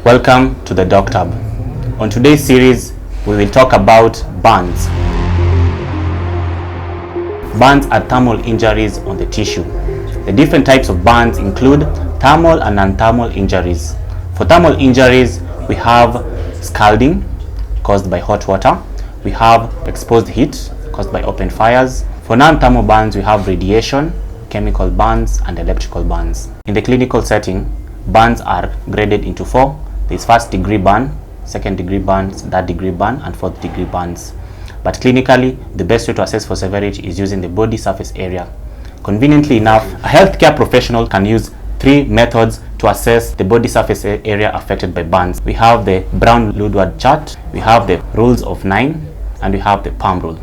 Welcome to the TheDocTab. On today's series, we will talk about burns. Burns are thermal injuries on the tissue. The different types of burns include thermal and non-thermal injuries. For thermal injuries, we have scalding caused by hot water. We have exposed heat caused by open fires. For non-thermal burns, we have radiation, chemical burns, and electrical burns. In the clinical setting, burns are graded into four. There is first degree burn, second degree burns, third degree burn, and fourth degree burns. But clinically, the best way to assess for severity is using the body surface area. Conveniently enough, a healthcare professional can use three methods to assess the body surface area affected by burns. We have the Brown-Woodward chart, we have the rules of 9, and we have the palm rule.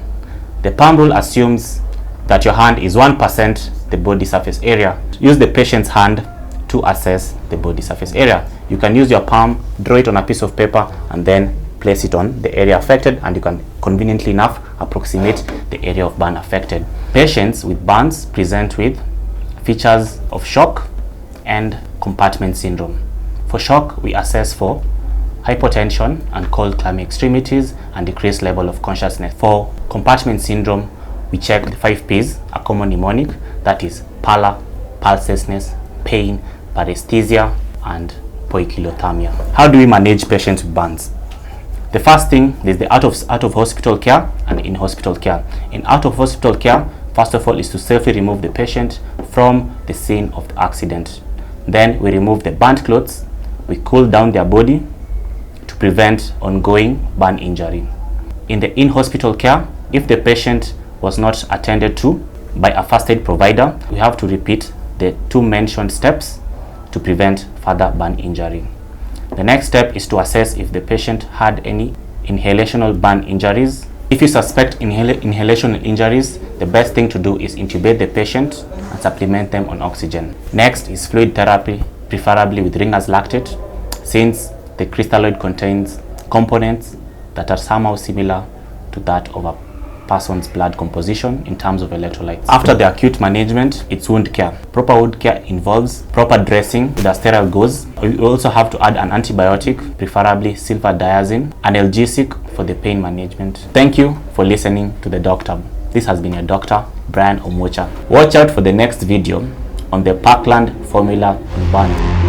The palm rule assumes that your hand is 1% the body surface area. Use the patient's hand to assess the body surface area. You can use your palm, draw it on a piece of paper, and then place it on the area affected, and you can conveniently enough approximate the area of burn affected. Patients with burns present with features of shock and compartment syndrome. For shock, we assess for hypotension and cold clammy extremities and decreased level of consciousness. For compartment syndrome, we check the 5 P's, a common mnemonic, that is pallor, pulselessness, pain, paresthesia, and poikilothermia. How do we manage patients with burns? The first thing is the out of hospital care and in hospital care. In out of hospital care, first of all, is to safely remove the patient from the scene of the accident. Then we remove the burnt clothes. We cool down their body to prevent ongoing burn injury. In the in-hospital care, if the patient was not attended to by a first aid provider, we have to repeat the 2 mentioned steps to prevent further burn injury. The next step is to assess if the patient had any inhalational burn injuries. If you suspect inhalational injuries, the best thing to do is intubate the patient and supplement them on oxygen. Next is fluid therapy, preferably with Ringer's lactate, since the crystalloid contains components that are somehow similar to that of a person's blood composition in terms of electrolytes. After the acute management, it's wound care. Proper wound care involves proper dressing with a sterile gauze. We also have to add an antibiotic, preferably sulfadiazine, analgesic for the pain management. Thank you for listening to the TheDocTab. This has been your doctor, Brian Omwocha. Watch out for the next video on the Parkland formula on burns.